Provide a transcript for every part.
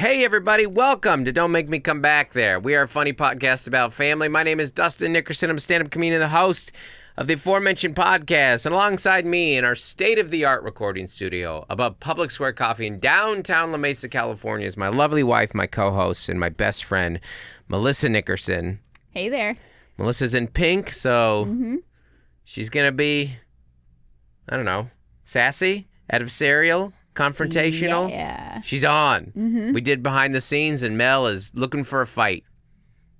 Hey, everybody. Welcome to Don't Make Me Come Back There. We are a funny podcast about family. My name is Dustin Nickerson. I'm a stand-up comedian and the host of the aforementioned podcast. And alongside me in our state-of-the-art recording studio above Public Square Coffee in downtown La Mesa, California is my lovely wife, my co-host, and my best friend, Melissa Nickerson. Hey there. Melissa's in pink, so she's going to be, I don't know, sassy, adversarial, confrontational. Yeah. She's on. We did behind the scenes, and Mel is looking for a fight.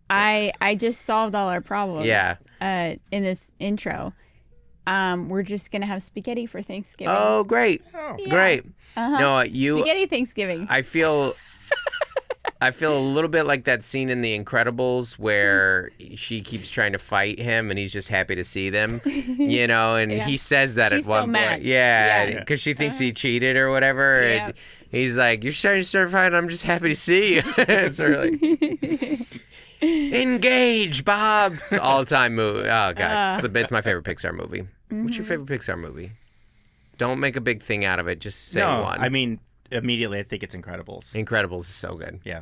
I just solved all our problems. Yeah. In this intro. We're just gonna have spaghetti for Thanksgiving. Oh, great. Yeah. Great. Uh-huh. No, Spaghetti Thanksgiving. I feel a little bit like that scene in The Incredibles where she keeps trying to fight him and he's just happy to see them, and Yeah. he says that She's at one still mad. point. Yeah, Yeah. because she thinks he cheated or whatever. Yeah. And he's like, you're trying to start fighting, I'm just happy to see you. It's really... Engage, Bob. It's an all-time movie. Oh, God. It's my favorite Pixar movie. What's your favorite Pixar movie? Don't make a big thing out of it. Just say one. I mean, immediately I think it's Incredibles. Incredibles is so good. Yeah.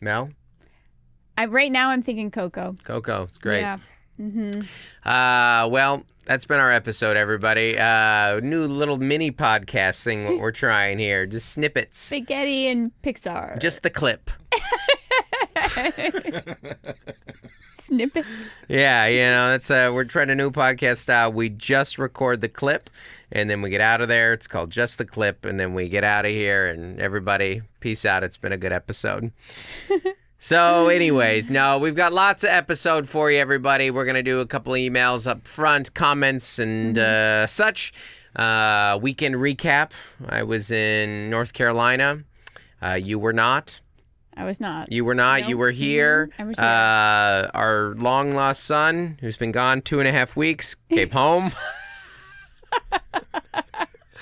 Mel? Right now I'm thinking Coco. Coco. It's great. Yeah. Well, that's been our episode, everybody. New little mini podcast thing what we're trying here. Just snippets. Spaghetti and Pixar. Just the clip. Snippets. Yeah, that's we're trying a new podcast style. We just record the clip, and then we get out of there. It's called Just the Clip, and then we get out of here, and everybody, peace out. It's been a good episode. So anyways, no, we've got lots of episode for you, everybody. We're going to do a couple of emails up front, comments, and such. Weekend recap. I was in North Carolina. You were not. I was not. You were not. Nope. You were here. I was here. Our long-lost son, who's been gone 2.5 weeks, came home.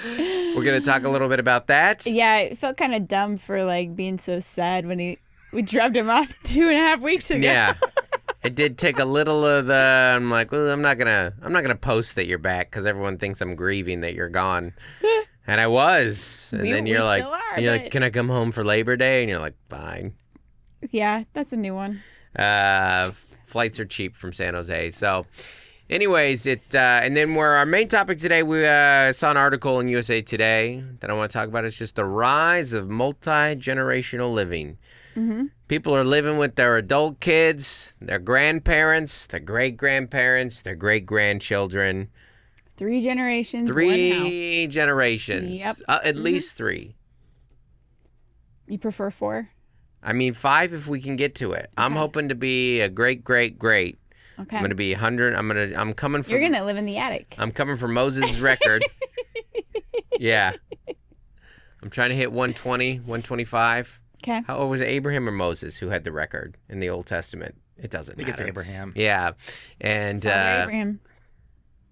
We're going to talk a little bit about that. Yeah, I felt kind of dumb for being so sad when we dropped him off 2.5 weeks ago. Yeah. It did take a little of the, I'm like, well, I'm not gonna post that you're back because everyone thinks I'm grieving that you're gone. And I was. And then you're like, still are, you're but... like, can I come home for Labor Day? And you're like, fine. Yeah, that's a new one. Flights are cheap from San Jose. So anyways, and then where our main topic today, we saw an article in USA Today that I want to talk about. It's just the rise of multi-generational living. People are living with their adult kids, their grandparents, their great-grandparents, their great-grandchildren. 3 generations, 3 one house. generations. Yep. At least 3. You prefer 4? I mean, 5 if we can get to it. I'm hoping to be a great-great-great. Okay. I'm going to be 100. I'm coming for... You're going to live in the attic. I'm coming for Moses' record. Yeah. I'm trying to hit 120, 125. Okay. How old was it, Abraham or Moses who had the record in the Old Testament? It doesn't matter. I think it's Abraham. Yeah. And Father Abraham.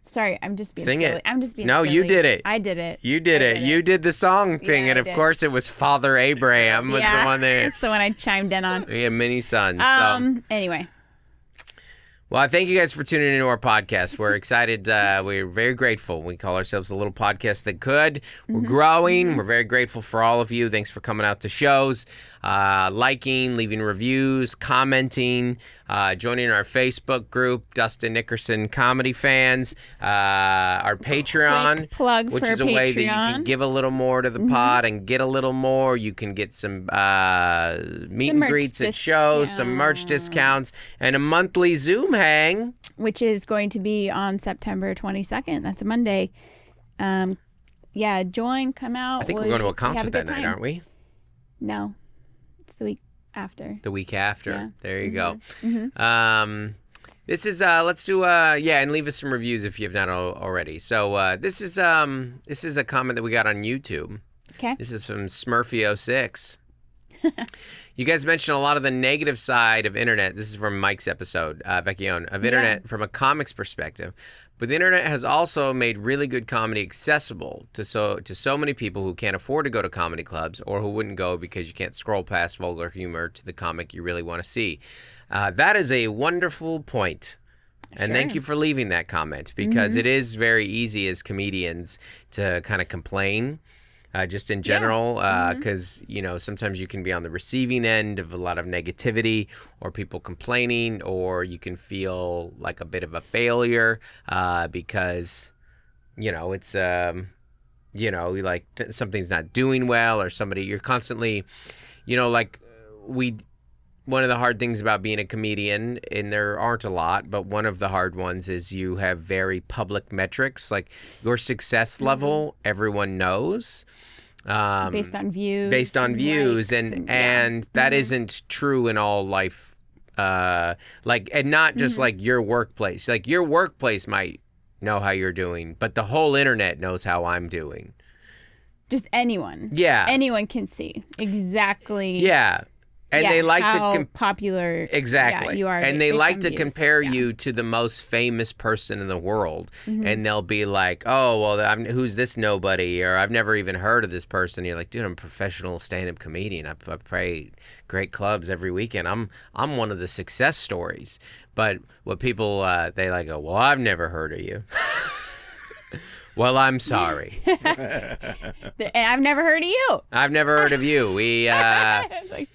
Sorry, I'm just being sing silly. it. I'm just being No, silly. you did it. I did it. You did it. You did the song thing, Yeah, and I of did. course it was Father Abraham was the one there. It's the one I chimed in on. Yeah, many sons. Anyway. Well, I thank you guys for tuning into our podcast. We're excited. We're very grateful. We call ourselves a little podcast that could. We're growing. We're very grateful for all of you. Thanks for coming out to shows, liking, leaving reviews, commenting, joining our Facebook group, Dustin Nickerson Comedy Fans, our Patreon, Quick plug which for is a way that you Patreon. can give a little more to the pod and get a little more. You can get some meet and merch greets at shows, some merch discounts, and a monthly Zoom hang. Which is going to be on September 22nd. That's a Monday. Yeah, join, come out. I think we're going to a concert that night, aren't we? No. It's the week after. The week after. Yeah. There you go. This is let's do and leave us some reviews if you've not already. So this is a comment that we got on YouTube. Okay. This is from Smurfy06. You guys mentioned a lot of the negative side of internet. This is from Mike's episode, Vecchione, of internet from a comics perspective. But the internet has also made really good comedy accessible to so many people who can't afford to go to comedy clubs or who wouldn't go because you can't scroll past vulgar humor to the comic you really want to see. That is a wonderful point. And thank you for leaving that comment because it is very easy as comedians to kind of complain just in general, because sometimes you can be on the receiving end of a lot of negativity or people complaining, or you can feel like a bit of a failure because it's like something's not doing well, or somebody you're constantly, like one of the hard things about being a comedian, and there aren't a lot, but one of the hard ones is you have very public metrics, like your success level, everyone knows. Based on views. And that isn't true in all life. And not just like your workplace. Like your workplace might know how you're doing, but the whole internet knows how I'm doing. Just anyone. Yeah. Anyone can see exactly. Yeah. And they like how popular exactly you are. And they like to compare you to the most famous person in the world. And they'll be like, oh, well, who's this nobody? Or I've never even heard of this person. You're like, dude, I'm a professional stand-up comedian. I play great clubs every weekend. I'm one of the success stories. But what people, they like go, well, I've never heard of you. Well, I'm sorry. And I've never heard of you. I've never heard of you. We have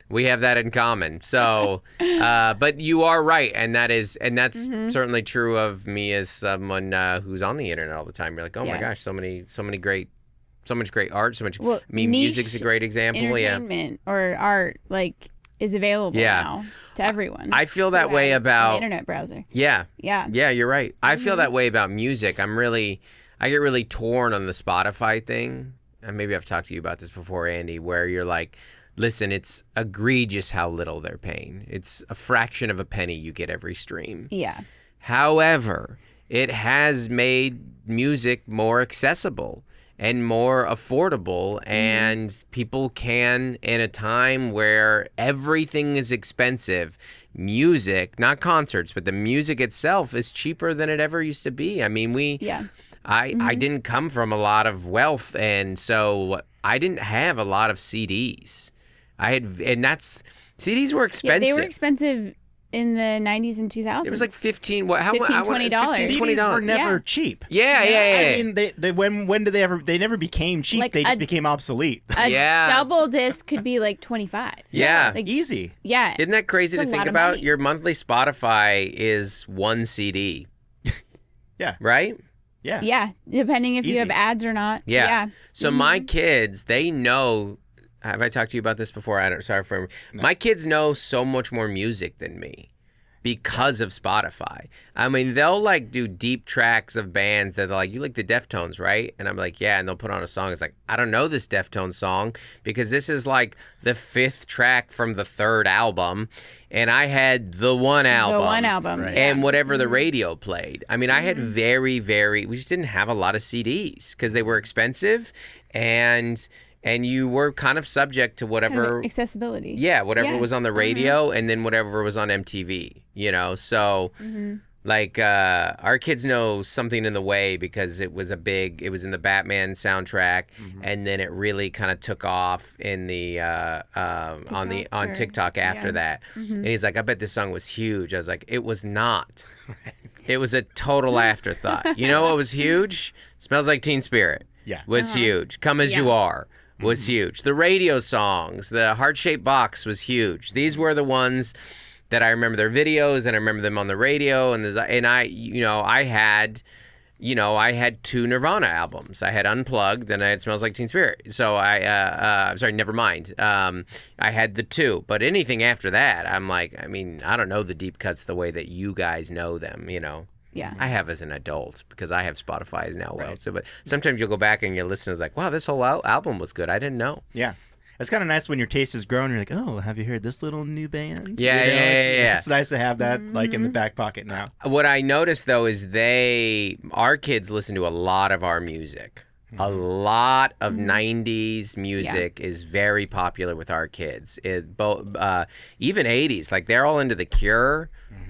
that in common. So, but you are right, and that's certainly true of me as someone who's on the internet all the time. You're like, oh my gosh, so much great art, so much. Well, music's a great example. Entertainment or art is available now to everyone. I feel that way about an internet browser. Yeah, you're right. I feel that way about music. I get really torn on the Spotify thing. And maybe I've talked to you about this before, Andy, where you're like, listen, it's egregious how little they're paying. It's a fraction of a penny you get every stream. Yeah. However, it has made music more accessible and more affordable, and people can, in a time where everything is expensive, music, not concerts, but the music itself is cheaper than it ever used to be. I mean, I didn't come from a lot of wealth, and so I didn't have a lot of CDs. CDs were expensive. Yeah, they were expensive in the 90s and 2000s. It was like $15, $20. CDs were never cheap. Yeah. I mean, when did they ever? They never became cheap. They just became obsolete. A double disc could be like $25. Yeah, easy. Yeah, isn't that crazy to think about? Your monthly Spotify is one CD. Yeah. Right. Yeah. Yeah, depending if you have ads or not. Yeah. So my kids, they know. Have I talked to you about this before? No. My kids know so much more music than me because of Spotify. I mean, they'll do deep tracks of bands that are like, you like the Deftones, right? And I'm like, yeah. And they'll put on a song. It's like, I don't know this Deftones song because this is like the 5th track from the 3rd album. And I had the one album. Right. And whatever the radio played. I mean, I had we just didn't have a lot of CDs because they were expensive, and you were kind of subject to whatever kind of accessibility. Yeah, whatever was on the radio, and then whatever was on MTV. So our kids know Something in the Way because it was in the Batman soundtrack, and then it really kind of took off in the on TikTok after that. And he's like, I bet this song was huge. I was like, it was not. It was a total afterthought. You know what was huge? Smells Like Teen Spirit. Yeah. Was huge. Come As You Are was huge. The radio songs, the Heart-Shaped Box was huge. These were the ones that I remember their videos, and I remember them on the radio, and I had 2 Nirvana albums. I had Unplugged and I had Smells Like Teen Spirit. So Nevermind. I had the 2, but anything after that, I'm like, I mean, I don't know the deep cuts the way that you guys know them, Yeah. I have as an adult because I have Spotify as now. Right. But sometimes you'll go back and you listen. It's like, wow, this whole album was good. I didn't know. Yeah. It's kind of nice when your taste has grown. You're like, oh, have you heard this little new band? Yeah. It's nice to have that in the back pocket now. What I noticed though is our kids listen to a lot of our music. A lot of 90s music is very popular with our kids. Even 80s. Like they're all into The Cure.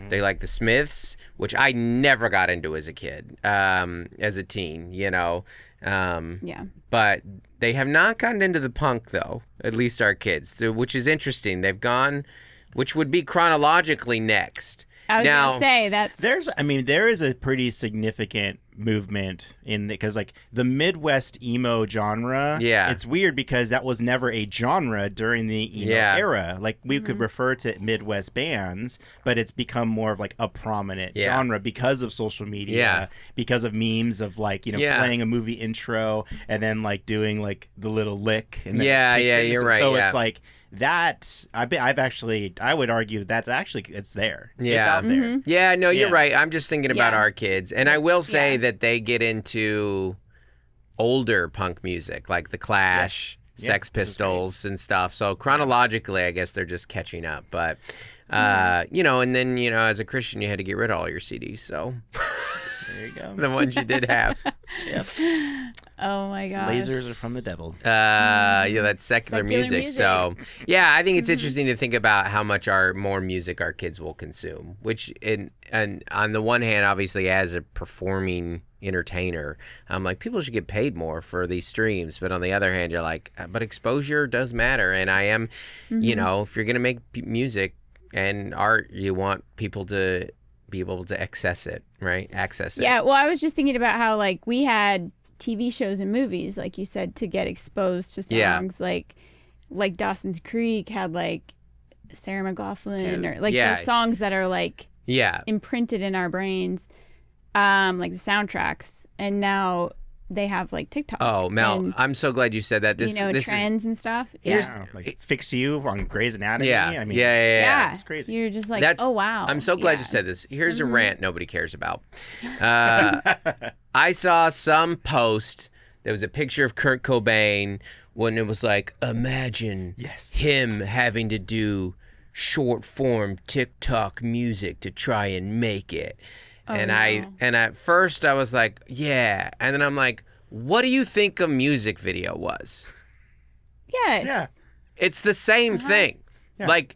They like the Smiths, which I never got into as a kid, as a teen, But they have not gotten into the punk, though, at least our kids, which is interesting. They've gone, which would be chronologically next. I was going to say, there is a pretty significant movement because like the Midwest emo genre, it's weird because that was never a genre during the emo era. Like we could refer to Midwest bands, but it's become more of like a prominent genre because of social media, because of memes of like, you know, playing a movie intro and then like doing like the little lick and then you're right. So it's like that I would argue that's actually it's there. Yeah. It's out there. Yeah, no, you're right. I'm just thinking about our kids. And I will say that they get into older punk music, like The Clash, Sex Pistols and stuff. So chronologically, I guess they're just catching up. But, you know, and then, you know, as a Christian, you had to get rid of all your CDs. So there you go. The ones you did have. Yep. Oh my god. Lasers are from the devil. Yeah, that's secular music. So, yeah, I think it's interesting to think about how much more music our kids will consume. Which, and on the one hand, obviously, as a performing entertainer, I'm like, people should get paid more for these streams. But on the other hand, you're like, but exposure does matter. And I am, you know, if you're gonna make music and art, you want people to be able to access it, right? Access it. Yeah. Well, I was just thinking about how like we had TV shows and movies, like you said, to get exposed to songs like Dawson's Creek had like Sarah McLachlan or like those songs that are like imprinted in our brains, like the soundtracks, and now they have like TikTok. Oh, Mel, and, I'm so glad you said that. This, you know, this trends and stuff. Like Fix You on Grey's Anatomy. Yeah, I mean, it's crazy. You're just like, oh wow. I'm so glad you said this. Here's a rant nobody cares about. I saw some post. There was a picture of Kurt Cobain when it was like, imagine him having to do short form TikTok music to try and make it. And at first I was like, yeah. And then I'm like, what do you think a music video was? Yes. Yeah. It's the same thing. Yeah. Like,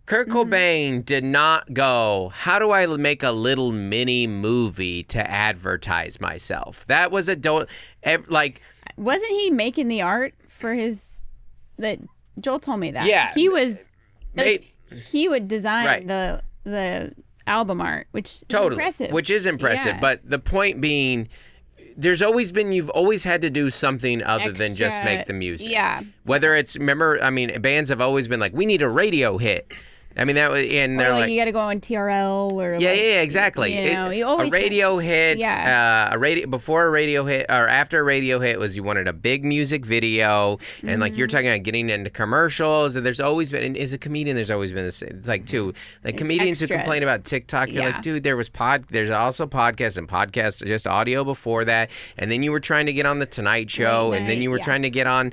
Kurt Cobain did not go, how do I make a little mini movie to advertise myself? That was like... Wasn't he making the art for his... that Joel told me that. Yeah. He was... Like, he would design the album art, which is impressive. Which is impressive. Yeah. But the point being... you've always had to do something other than just make the music. Yeah. Whether it's, bands have always been like, we need a radio hit. I mean, that was, and they're like, you got to go on TRL or exactly. You know, you always a radio hit, before a radio hit or after a radio hit was you wanted a big music video, and like you're talking about getting into commercials, and there's always been, and as a comedian, there's always been this, like too, like comedians who complain about TikTok, you're like, dude, there's also podcasts and podcasts, just audio before that, and then you were trying to get on the Tonight Show, and then you were trying to get on,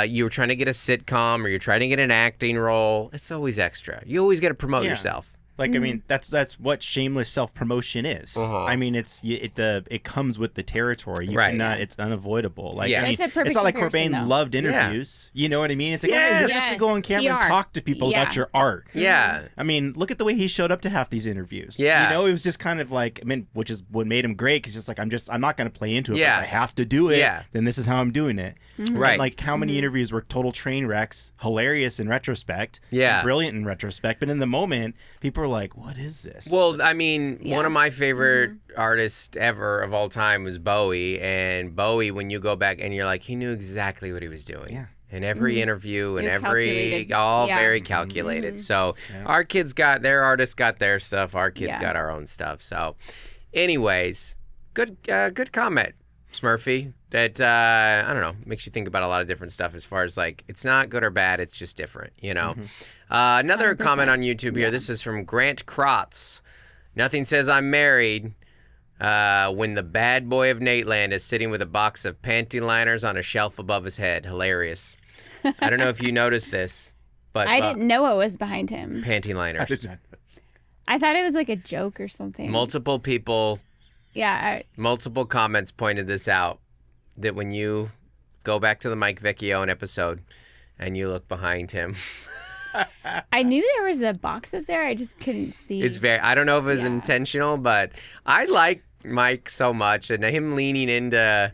you were trying to get a sitcom, or you're trying to get an acting role. It's always extra. You always got to promote yourself. Like, I mean, that's what shameless self-promotion is. I mean, it comes with the territory. You cannot, it's unavoidable. Like, I mean, it's not like Cobain loved interviews. You know what I mean? It's like, you have to go on camera and talk to people about your art. Yeah. I mean, look at the way he showed up to half these interviews. Yeah. You know, it was just kind of like, I mean, which is what made him great, because it's like, I'm not going to play into it, but if I have to do it, then this is how I'm doing it. Right. And like, how many interviews were total train wrecks, hilarious in retrospect, brilliant in retrospect, but in the moment, people are like, what is this? Well, I mean, one of my favorite artists ever of all time was Bowie, and Bowie, when you go back and you're like, he knew exactly what he was doing. Yeah. In every interview and very calculated. So our kids their artists got their stuff, our kids got our own stuff. So anyways, good comment, Smurfy. That, I don't know, makes you think about a lot of different stuff as far as like, it's not good or bad, it's just different, you know? Another 100%. Comment on YouTube here. This is from Grant Krotz. Nothing says I'm married when the bad boy of Nateland is sitting with a box of panty liners on a shelf above his head. Hilarious. I don't know if you noticed this, but I didn't know what was behind him. Panty liners. I did not. I thought it was like a joke or something. Multiple people. Yeah. Multiple comments pointed this out. That when you go back to the Mike Vecchione episode and you look behind him. I knew there was a box up there. I just couldn't see. I don't know if it was intentional, but I like Mike so much. And him leaning into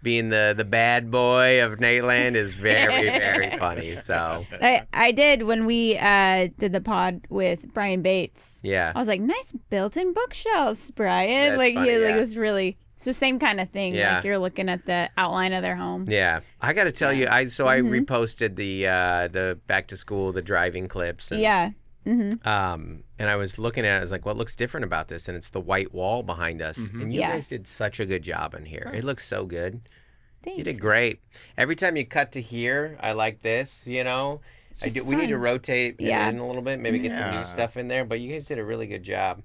being the bad boy of Nateland is very, very funny. So I did when we did the pod with Brian Bates. Yeah. I was like, nice built-in bookshelves, Brian. That's like funny, he had like this really So same kind of thing. Yeah. Like you're looking at the outline of their home. Yeah. I got to tell you, I reposted the back to school, the driving clips. And, yeah. And I was looking at it, I was like, what looks different about this? And it's the white wall behind us. And you guys did such a good job in here. It looks so good. Thanks. You did great. Every time you cut to here, I like this, we need to rotate it in a little bit, maybe get some new stuff in there, but you guys did a really good job.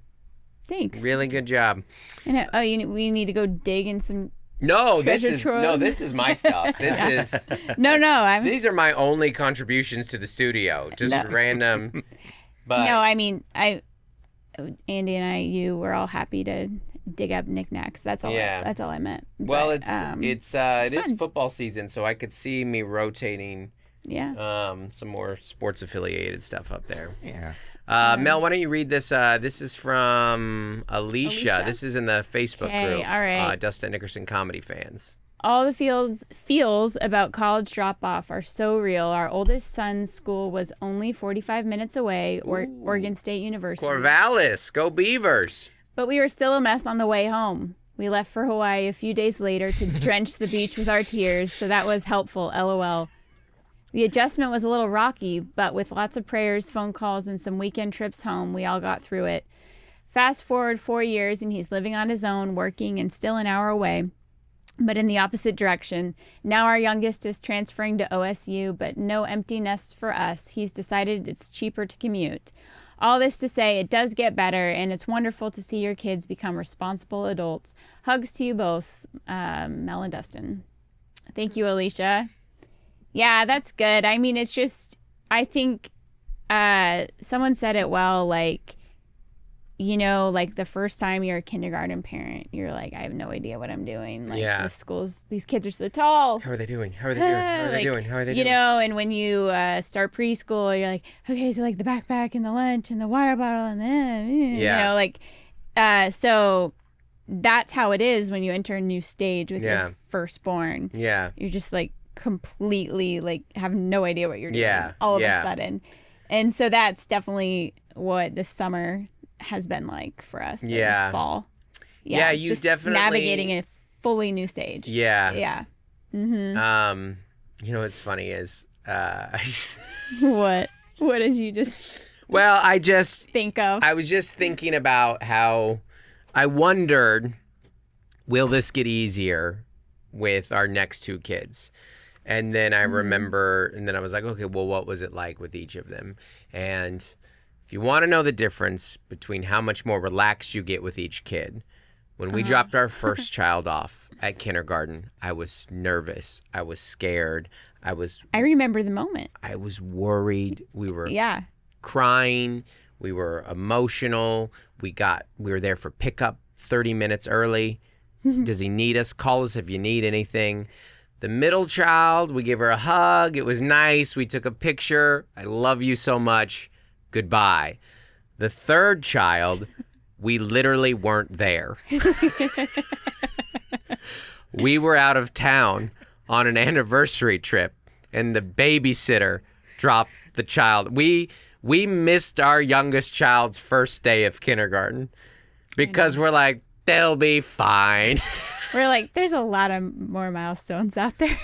Thanks. Really good job. And we need to go dig in some this is my stuff. This is these are my only contributions to the studio. Just random. But no, I mean, Andy and we're all happy to dig up knickknacks. That's all. That's all I meant. Well, it is football season, so I could see me rotating. Yeah. Some more sports affiliated stuff up there. Yeah. Mel, why don't you read this? This is from Alicia. This is in the Facebook group. All right. Dustin Nickerson comedy fans. All the feels about college drop-off are so real. Our oldest son's school was only 45 minutes away, Oregon State University. Corvallis, go Beavers. But we were still a mess on the way home. We left for Hawaii a few days later to drench the beach with our tears, so that was helpful, LOL. The adjustment was a little rocky, but with lots of prayers, phone calls, and some weekend trips home, we all got through it. Fast forward 4 years, and he's living on his own, working, and still an hour away, but in the opposite direction. Now our youngest is transferring to OSU, but no empty nests for us. He's decided it's cheaper to commute. All this to say, it does get better, and it's wonderful to see your kids become responsible adults. Hugs to you both, Mel and Dustin. Thank you, Alicia. Yeah, that's good. I mean, it's just, I think someone said it well, like, like the first time you're a kindergarten parent, you're like, I have no idea what I'm doing. Like, these kids are so tall. How are they doing? How are they doing? And when you start preschool, you're like, okay, so like the backpack and the lunch and the water bottle and then, so that's how it is when you enter a new stage with your firstborn. Yeah. You're just like completely like have no idea what you're doing all of a sudden. And so that's definitely what this summer has been like for us this fall. You just definitely navigating a fully new stage. What's funny is what did you just I just think of? I was just thinking about how I wondered, will this get easier with our next two kids? And then I remember, and then I was like, okay, well, what was it like with each of them? And if you want to know the difference between how much more relaxed you get with each kid, when we dropped our first child off at kindergarten, I was nervous. I was scared. I remember the moment. I was worried. We were crying. We were emotional. We were there for pickup 30 minutes early. Does he need us? Call us if you need anything. The middle child, we gave her a hug. It was nice. We took a picture. I love you so much. Goodbye. The third child, we literally weren't there. We were out of town on an anniversary trip, and the babysitter dropped the child. We missed our youngest child's first day of kindergarten because we're like, they'll be fine. We're like, there's a lot of more milestones out there.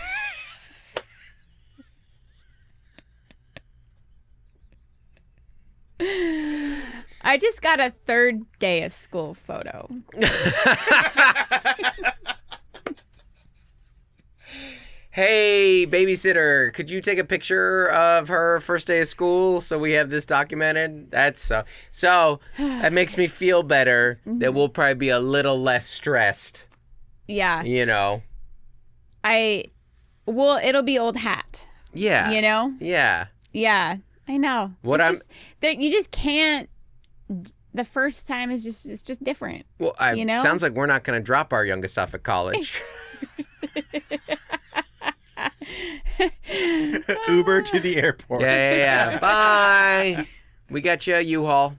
I just got a third day of school photo. Hey, babysitter, could you take a picture of her first day of school so we have this documented? That's so that makes me feel better that we'll probably be a little less stressed. Yeah. It'll be old hat. Yeah. Yeah. Yeah. I know. You just can't. The first time is just different. Well, sounds like we're not going to drop our youngest off at college. Uber to the airport. Yeah. Bye. We got you a U-Haul.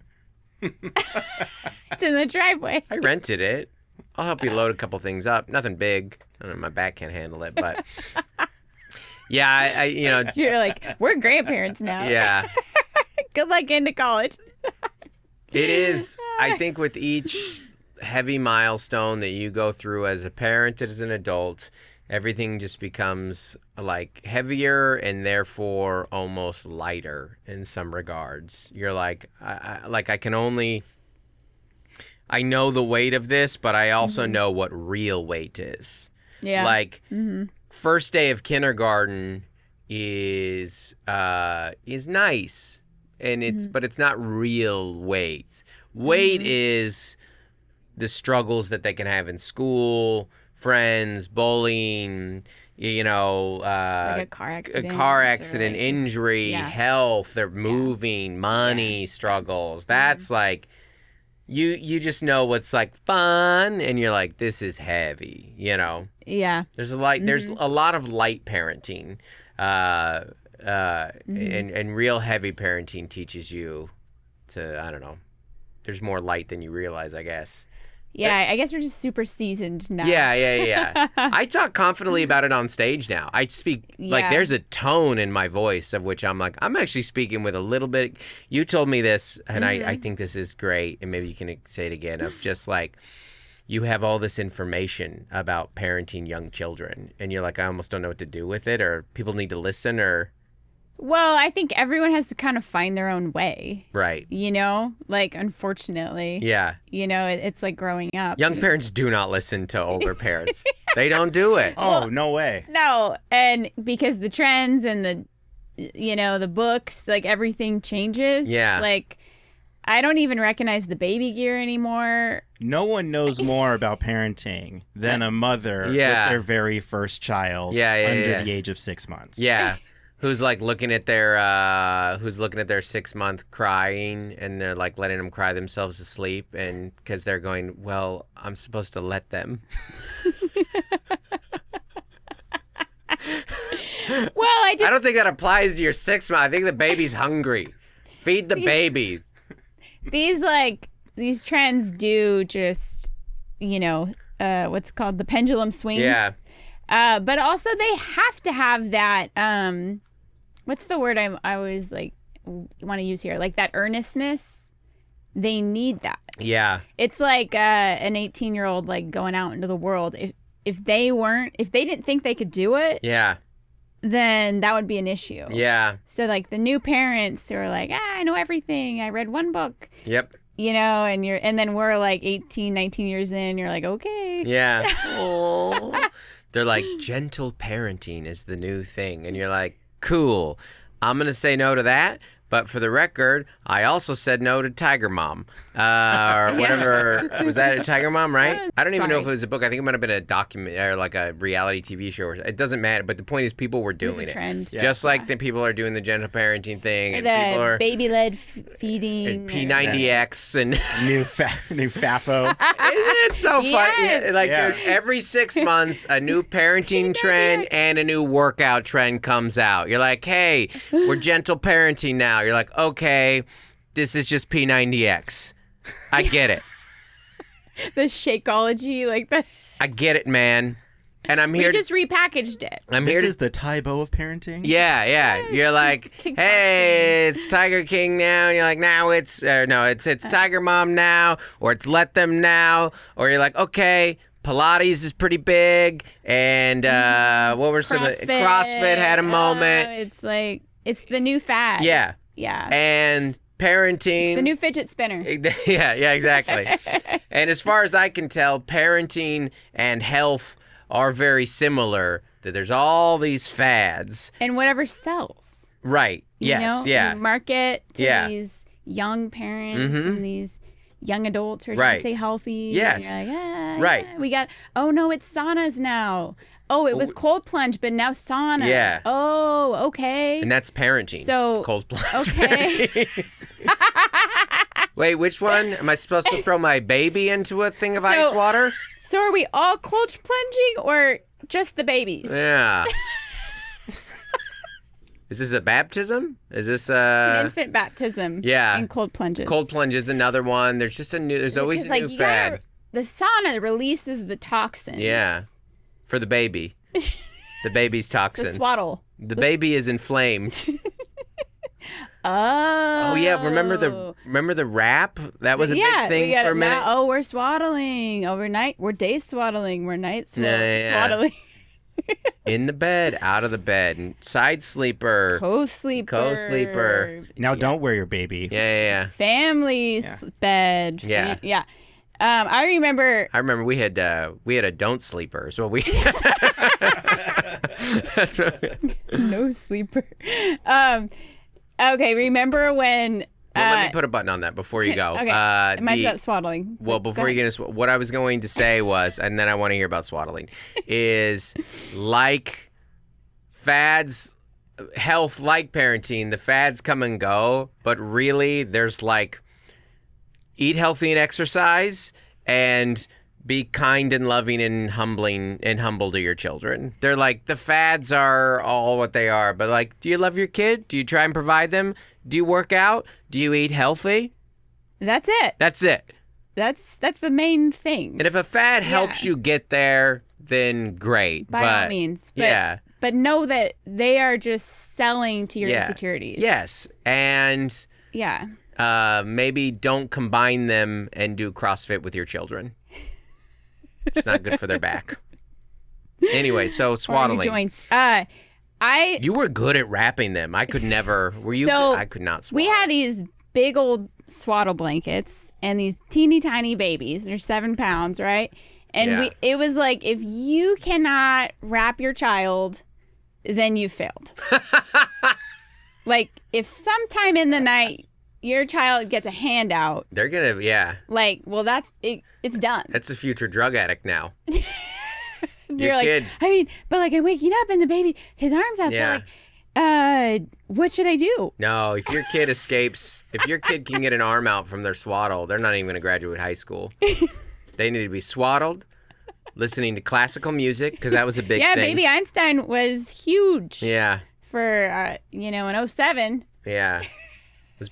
It's in the driveway. I rented it. I'll help you load a couple things up. Nothing big. I don't know, my back can't handle it, but yeah, You're like, we're grandparents now. Yeah. Good luck into college. It is. I think with each, heavy milestone that you go through as a parent, as an adult. Everything just becomes like heavier and therefore almost lighter in some regards. You're like, I know the weight of this, but I also know what real weight is. Yeah. Like, first day of kindergarten is nice, and but it's not real weight. Weight is the struggles that they can have in school, friends, bullying, like a car accident, injury, health, they're moving, money struggles. That's like, you just know what's like fun, and you're like, this is heavy, Yeah. There's a lot of light parenting, and real heavy parenting teaches you to, I don't know, there's more light than you realize, I guess. Yeah, I guess we're just super seasoned now. Yeah. I talk confidently about it on stage now. I speak, like, there's a tone in my voice of which I'm like, I'm actually speaking with a little bit. You told me this, and I think this is great, and maybe you can say it again, of just like, you have all this information about parenting young children, and you're like, I almost don't know what to do with it, or people need to listen, or... Well, I think everyone has to kind of find their own way. Right. Like, unfortunately. Yeah. It's like growing up. Young parents do not listen to older parents. They don't do it. Oh, no way. No. And because the trends and the books, like, everything changes. Yeah. Like, I don't even recognize the baby gear anymore. No one knows more about parenting than a mother with their very first child under the age of 6 months. Yeah. Who's like looking at their 6-month crying, and they're like letting them cry themselves to sleep, and because they're going, well, I'm supposed to let them. Well, I don't think that applies to your 6 month. I think the baby's hungry. Feed the baby. These trends do just, what's called the pendulum swings. Yeah. But also they have to have that, what's the word I always like want to use here? Like that earnestness. They need that. Yeah. It's like an 18-year-old like going out into the world. If they didn't think they could do it, then that would be an issue. Yeah. So like the new parents who are like, I know everything. I read one book. Yep. And then we're like 18, 19 years in, you're like, okay. Yeah. Oh. They're like, gentle parenting is the new thing. And you're like, cool. I'm going to say no to that. But for the record, I also said no to Tiger Mom. Or whatever. Was that a Tiger Mom, right? I don't even know if it was a book. I think it might have been a document or like a reality TV show. It doesn't matter. But the point is, people were doing it. Trend. Just like the people are doing the gentle parenting thing. And the people are baby-led feeding. And P90X and new FAFO. Isn't it so Yes. fun? Dude, every 6 months, a new parenting trend and a new workout trend comes out. You're like, hey, we're gentle parenting now. You're like, okay, this is just P90X. I get it. The Shakeology, like that. I get it, man. And I'm here. We just repackaged it. This is the Tybo of parenting? Yeah. Yes. You're like, hey, it's Tiger King now. And you're like, now it's Tiger Mom now, or it's Let Them now. Or you're like, okay, Pilates is pretty big. And what were some CrossFit had a moment. It's like, it's the new fad. Yeah. Yeah. And parenting. It's the new fidget spinner. Yeah, exactly. And as far as I can tell, parenting and health are very similar. That there's all these fads. And whatever sells. Right. Yes. You market to these young parents and these young adults who are trying to stay healthy. Yes. And you're like, we got, oh no, it's saunas now. Oh, it was cold plunge, but now saunas. Yeah. Oh, okay. And that's parenting. So cold plunge. Okay. Parenting. Wait, which one? Am I supposed to throw my baby into a thing of ice water? So are we all cold plunging or just the babies? Yeah. Is this a baptism? Is this It's an infant baptism. Yeah. And cold plunges. Cold plunge is another one. There's just there's always a new fad. The sauna releases the toxins. Yeah. For the baby. The baby's toxins. The swaddle. The baby is inflamed. Oh. Oh yeah, remember the wrap? That was a big thing for a minute. We're swaddling overnight. We're day swaddling. We're night swaddling. In the bed, out of the bed, side sleeper, co-sleeper. Now don't wear your baby. Yeah. Family bed. Yeah. I remember we had a don't sleeper. So we no sleeper. Okay, remember when? Well, let me put a button on that before you go. Okay. Mine's about swaddling. Well, before you get into what I was going to say was, and then I want to hear about swaddling, is like fads, health, like parenting, the fads come and go, but really there's like eat healthy and exercise and be kind and loving and humble to your children. They're like, the fads are all what they are, but like, do you love your kid? Do you try and provide them? Do you work out? Do you eat healthy? That's it. That's it. That's the main thing. And if a fad helps you get there, then great. By all means. But know that they are just selling to your insecurities. Yes. And maybe don't combine them and do CrossFit with your children. It's not good for their back. Anyway, so swaddling. Joints. You were good at wrapping them. I could never. Were you? So I could not swaddle. We had these big old swaddle blankets and these teeny tiny babies. They're 7 pounds, right? And it was like, if you cannot wrap your child, then you failed. Like, if sometime in the night your child gets a handout, they're gonna like, well, that's it. It's done. That's a future drug addict now. You're like, kid. I mean, but like, I'm waking up and the baby, his arm's out. So like, what should I do? No, if your kid escapes, if your kid can get an arm out from their swaddle, they're not even going to graduate high school. They need to be swaddled, listening to classical music, because that was a big thing. Baby Einstein was huge. Yeah. For, in 07. Yeah. Was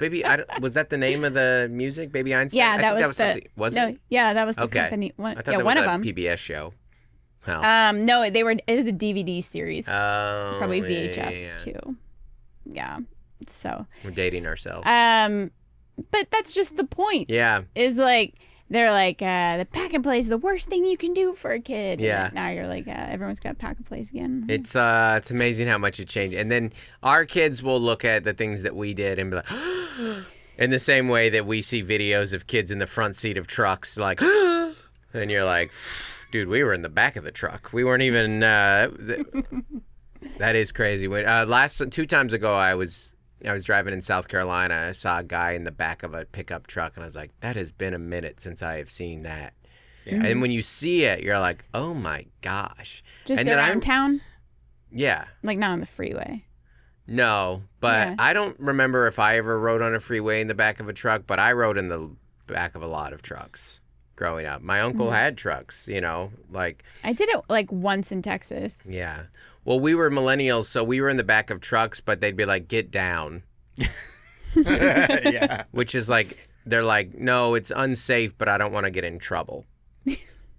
that the name of the music, Baby Einstein? Yeah, that was something. Was it? Yeah, that was the company. I thought that was a PBS show. Oh. No, it was a DVD series. Oh, probably VHS too. Yeah. So we're dating ourselves. But that's just the point. Yeah. Is like, they're like, the pack and play is the worst thing you can do for a kid. Yeah. And now you're like, everyone's got pack and plays again. It's amazing how much it changed. And then our kids will look at the things that we did and be like, in the same way that we see videos of kids in the front seat of trucks, like, and you're like, dude, we were in the back of the truck. We weren't even. That is crazy. 2 times ago, I was driving in South Carolina. I saw a guy in the back of a pickup truck, and I was like, that has been a minute since I have seen that. Yeah. And when you see it, you're like, oh my gosh. Just around town? Yeah. Like not on the freeway. No, but I don't remember if I ever rode on a freeway in the back of a truck, but I rode in the back of a lot of trucks. Growing up, my uncle had trucks, like I did it like once in Texas. Yeah, well, we were millennials, so we were in the back of trucks, but they'd be like, get down. Yeah, which is like, they're like, no, it's unsafe, but I don't want to get in trouble.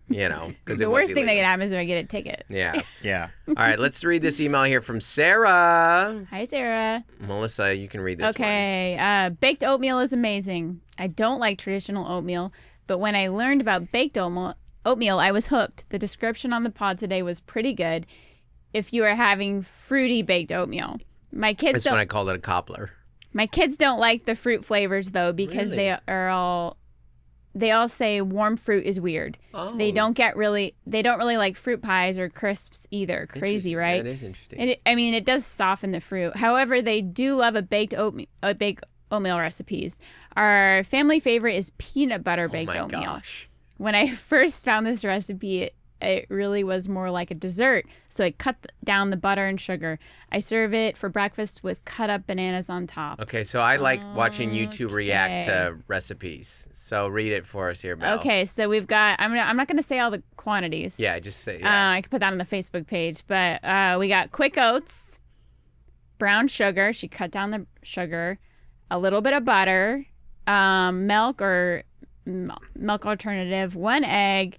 Because the worst thing that can happen is if I get a ticket. Yeah. All right, let's read this email here from Sarah. Hi, Sarah. Melissa, you can read this one. Okay, baked oatmeal is amazing. I don't like traditional oatmeal, but when I learned about baked oatmeal, I was hooked. The description on the pod today was pretty good. If you are having fruity baked oatmeal, my kids That's when I called it a cobbler. My kids don't like the fruit flavors though, because they all say warm fruit is weird. Oh. They don't really like fruit pies or crisps either. Crazy, right? That is interesting. It does soften the fruit. However, they do love a baked oatmeal recipes. Our family favorite is peanut butter baked oatmeal. Gosh. When I first found this recipe, it really was more like a dessert. So I cut down the butter and sugar. I serve it for breakfast with cut up bananas on top. Okay, so I like watching you two react to recipes. So read it for us here, Mel. Okay, so we've got, I'm not going to say all the quantities. Yeah, just say I can put that on the Facebook page. But we got quick oats, brown sugar. She cut down the sugar. A little bit of butter, milk or milk alternative, 1 egg,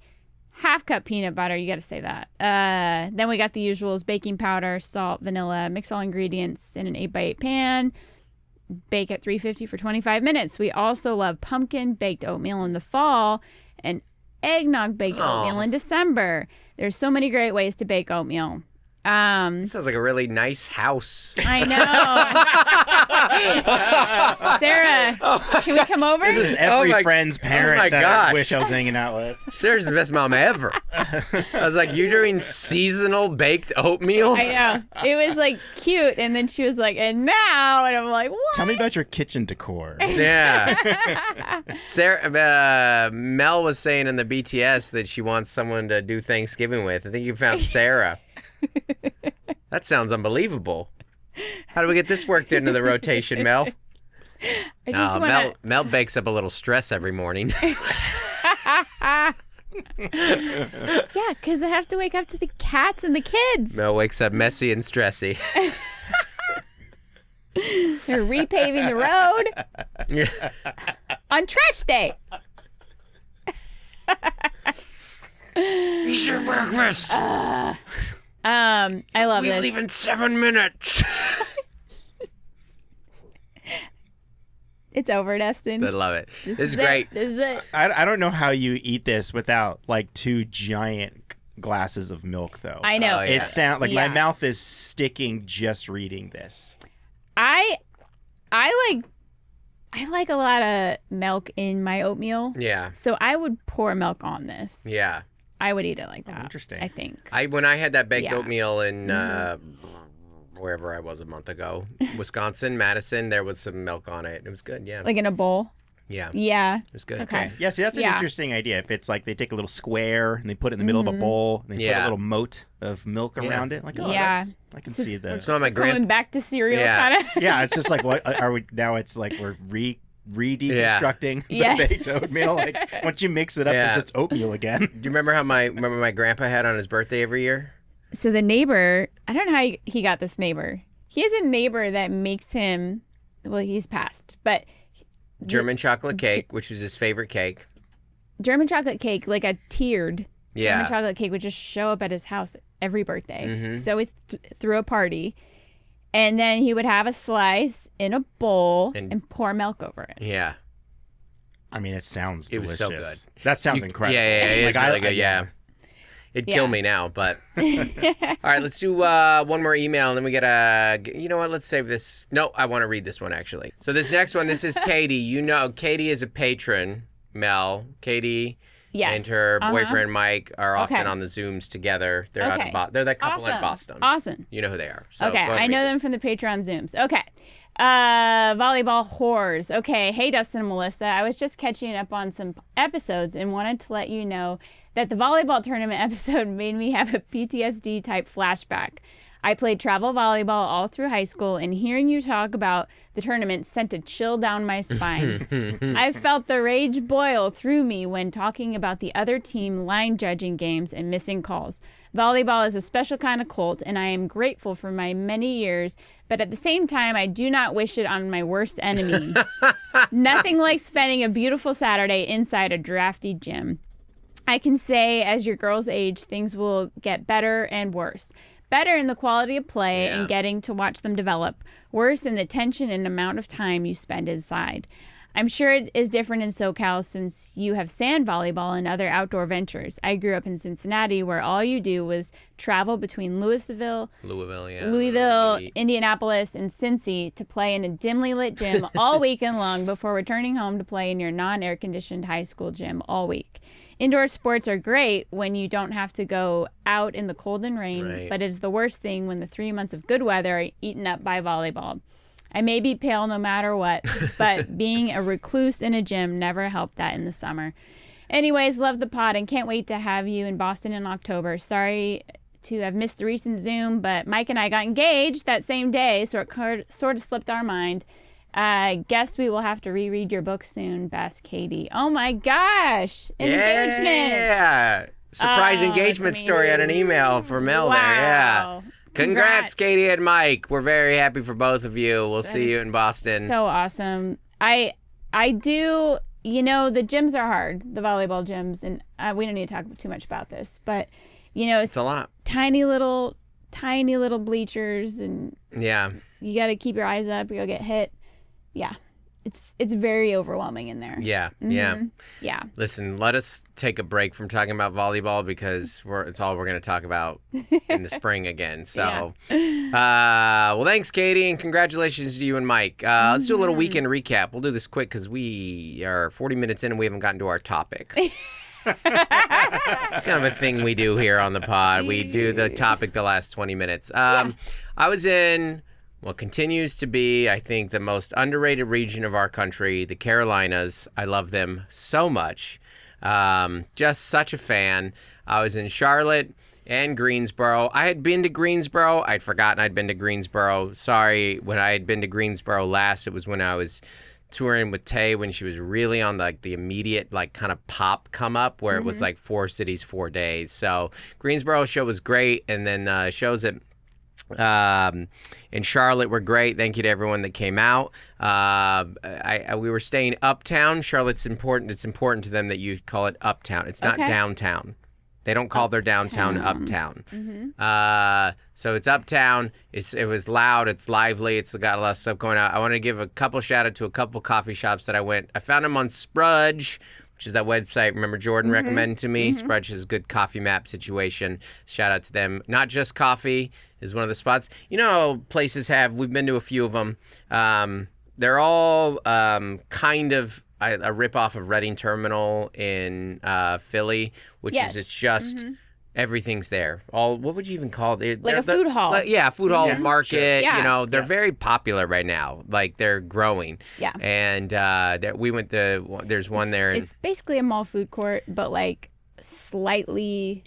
half cup peanut butter. You got to say that. Then we got the usuals: baking powder, salt, vanilla. Mix all ingredients in an 8x8 pan. bake at 350 for 25 minutes. We also love pumpkin baked oatmeal in the fall and eggnog baked oatmeal in December. There's so many great ways to bake oatmeal. Sounds like a really nice house. I know. Sarah, can we come over? This is every friend's parent that I wish I was hanging out with. Sarah's the best mom ever. I was like, you're doing seasonal baked oatmeals? I know. It was like cute. And then she was like, and now. And I'm like, what? Tell me about your kitchen decor. Yeah. Sarah, Mel was saying in the BTS that she wants someone to do Thanksgiving with. I think you found Sarah. That sounds unbelievable. How do we get this worked into the rotation, Mel? Mel bakes up a little stress every morning. Yeah, because I have to wake up to the cats and the kids. Mel wakes up messy and stressy. They're repaving the road on trash day. Eat your breakfast. I love this. We leave in 7 minutes. It's over, Dustin. I love it. This is great. This is it. I don't know how you eat this without like 2 giant glasses of milk, though. I know. Oh, yeah. It sounds like my mouth is sticking just reading this. I like a lot of milk in my oatmeal. Yeah. So I would pour milk on this. Yeah. I would eat it like that. Oh, interesting. I think. When I had that baked oatmeal in wherever I was a month ago, Wisconsin, Madison, there was some milk on it. It was good. Yeah. Like in a bowl. Yeah. Yeah. It was good. Okay. Yeah, see, that's an interesting idea. If it's like they take a little square and they put it in the middle of a bowl and they put a little moat of milk around it. Like, I can see that. It's not my Going back to cereal, kind of. Yeah, it's just like, what are we now? It's like we're re-deconstructing the baked oatmeal. Like once you mix it up, it's just oatmeal again. Do you remember how my grandpa had on his birthday every year? So the neighbor, I don't know how he got this neighbor. He has a neighbor that makes him, well, he's passed, but German chocolate cake, which was his favorite cake. German chocolate cake, like a tiered German chocolate cake, would just show up at his house every birthday. Mm-hmm. He's always threw a party. And then he would have a slice in a bowl and pour milk over it. Yeah. I mean, it sounds delicious. It was so good. That sounds incredible. Yeah, it's really good, yeah. It'd kill me now, but... All right, let's do one more email, and then we get you know what, let's save this. No, I want to read this one, actually. So this next one, this is Katie. You know, Katie is a patron, Mel. Katie and her boyfriend, Mike, are often on the Zooms together. They're out of they're that couple in Boston. Awesome. You know who they are. So okay, I know them from the Patreon Zooms. Okay. Volleyball whores. Okay, hey Dustin and Melissa. I was just catching up on some episodes and wanted to let you know that the volleyball tournament episode made me have a PTSD type flashback. I played travel volleyball all through high school, and hearing you talk about the tournament sent a chill down my spine. I felt the rage boil through me when talking about the other team line judging games and missing calls. Volleyball is a special kind of cult, and I am grateful for my many years, but at the same time, I do not wish it on my worst enemy. Nothing like spending a beautiful Saturday inside a drafty gym. I can say, as your girls age, things will get better and worse. Better in the quality of play and getting to watch them develop. Worse in the tension and amount of time you spend inside. I'm sure it is different in SoCal since you have sand volleyball and other outdoor ventures. I grew up in Cincinnati where all you do was travel between Louisville, Indianapolis, and Cincy to play in a dimly lit gym all weekend long before returning home to play in your non-air conditioned high school gym all week. Indoor sports are great when you don't have to go out in the cold and rain, but it's the worst thing when the 3 months of good weather are eaten up by volleyball. I may be pale no matter what, but being a recluse in a gym never helped that in the summer. Anyways, love the pod and can't wait to have you in Boston in October. Sorry to have missed the recent Zoom, but Mike and I got engaged that same day, so it sort of slipped our mind. Guess we will have to reread your book soon, Best Katie. Oh my gosh! Engagement! Yeah! Surprise engagement story on an email for Mel there. Yeah. Congrats, Katie and Mike. We're very happy for both of you. We'll see you in Boston. So awesome. I do, you know, the gyms are hard, the volleyball gyms, and we don't need to talk too much about this, but, you know, it's a lot. Tiny little bleachers, and you got to keep your eyes up or you'll get hit. yeah. It's very overwhelming in there. Yeah, Yeah. Listen, let us take a break from talking about volleyball because it's all we're going to talk about in the spring again. So, well, thanks, Katie, and congratulations to you and Mike. Let's do a little weekend recap. We'll do this quick because we are 40 minutes in and we haven't gotten to our topic. It's kind of a thing we do here on the pod. We do the topic the last 20 minutes. I was in what continues to be, I think, the most underrated region of our country, the Carolinas. I love them so much. Just such a fan. I was in Charlotte and Greensboro. I had been to Greensboro. I'd forgotten I'd been to Greensboro. Sorry, when I had been to Greensboro last, it was when I was touring with Tay when she was really on the immediate kind of pop come up where it was like 4 cities, 4 days. So Greensboro show was great, and then shows at in Charlotte were great. Thank you to everyone that came out. We were staying uptown. Charlotte's important. It's important to them that you call it uptown. It's not downtown. They don't call their downtown uptown. So it's uptown. It was loud. It's lively. It's got a lot of stuff going on. I want to give a couple shout out to a couple coffee shops that I went. I found them on Sprudge, which is that website. Remember Jordan recommended to me? Sprudge is a good coffee map situation. Shout out to them. Not Just Coffee is one of the spots. You know, places we've been to a few of them. They're all kind of a ripoff of Reading Terminal in Philly, which is it's just everything's there. What would you even call it? Like a food hall. Food hall market. Sure. Yeah. You know, they're very popular right now. Like they're growing. Yeah. And we went to. There's one there. It's basically a mall food court, but like slightly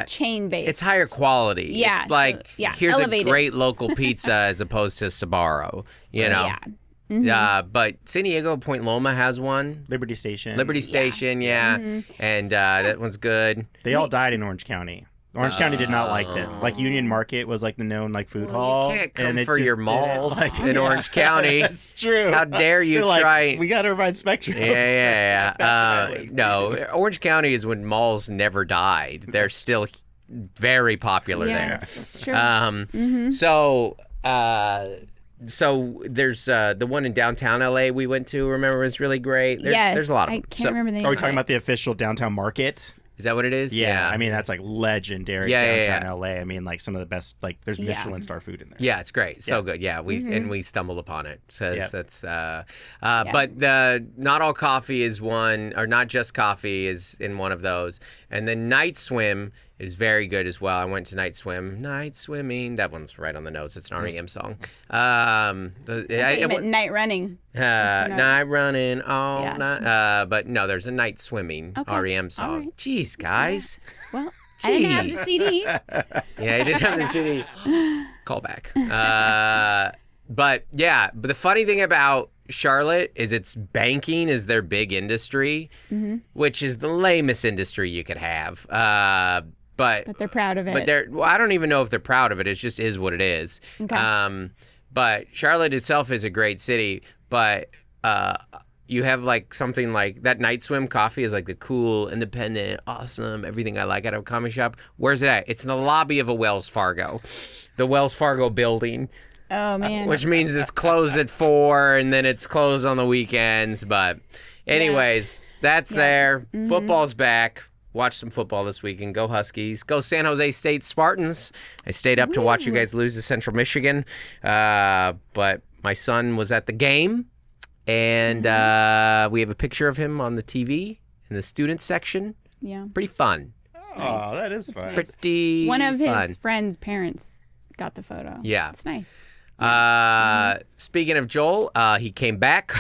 chain based. It's higher quality. Yeah. It's like here's elevated. a great local pizza as opposed to Sbarro. You know. Yeah. But San Diego, Point Loma has one. Liberty Station, and that one's good. They all died in Orange County. Orange County did not like them. Like Union Market was like the known food hall. You can't come for your malls in Orange County. That's true. How dare you try? We got to provide Spectrum. No, Orange County is when malls never died. They're still very popular there. That's true. So there's the one in downtown LA we went to. Remember, it was really great. There's a lot of them. I can't remember the name. Are we talking about the official downtown market? Is that what it is? Yeah. I mean, that's like legendary downtown LA. I mean, like some of the best, there's Michelin star food in there. Yeah, it's great. So good. Yeah, we stumbled upon it. So that's but Not All Coffee is one, or Not Just Coffee is in one of those. And then Night Swim is very good as well. I went to Night Swim. Night Swimming. That one's right on the notes. It's an REM song. Night Running. Night Running all night. But no, there's a Night Swimming REM song. Right. Jeez, guys. Yeah. Well, I didn't have the CD. Yeah, I didn't have the CD. Call back. But the funny thing about Charlotte is banking is their big industry, which is the lamest industry you could have. But they're proud of it. But I don't even know if they're proud of it. It just is what it is. Okay. But Charlotte itself is a great city. But you have something like that. Night Swim coffee is like the cool, independent, awesome, everything I like out of a coffee shop. Where's it at? It's in the lobby of a Wells Fargo, the Wells Fargo building. Oh man. Which means it's closed at 4 and then it's closed on the weekends. But anyways, that's there. Football's back. Watch some football this weekend. Go Huskies. Go San Jose State Spartans. I stayed up to watch you guys lose to Central Michigan. But my son was at the game. And we have a picture of him on the TV in the student section. Yeah. Pretty fun. Oh, that is fun. Pretty One of fun. his friends' parents got the photo. Yeah. It's nice. Speaking of Joel, he came back.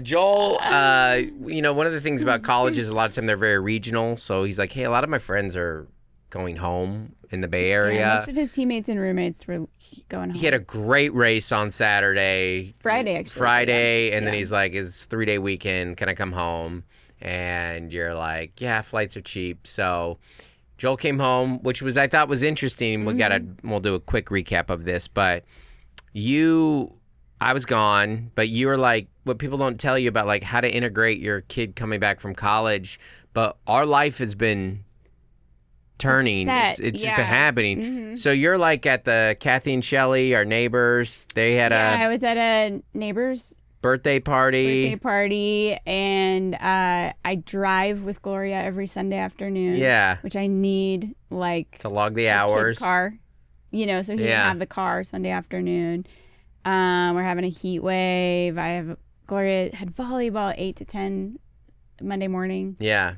Joel, one of the things about college is a lot of time they're very regional. So he's like, hey, a lot of my friends are going home in the Bay Area. Yeah, most of his teammates and roommates were going home. He had a great race on Saturday. Friday, and then he's like, it's 3-day weekend. Can I come home? And you're like, yeah, flights are cheap. So Joel came home, which I thought was interesting. We'll do a quick recap of this, but I was gone, but you were like, what people don't tell you about how to integrate your kid coming back from college. But our life has been turning. It's just been happening. Mm-hmm. So you're like at the Kathy and Shelley, our neighbors. They had I was at a neighbor's birthday party, and I drive with Gloria every Sunday afternoon. Yeah. Which I need, like, to log the hours. Car, so he can have the car Sunday afternoon. We're having a heat wave. Gloria had volleyball 8 to 10 Monday morning. Yeah.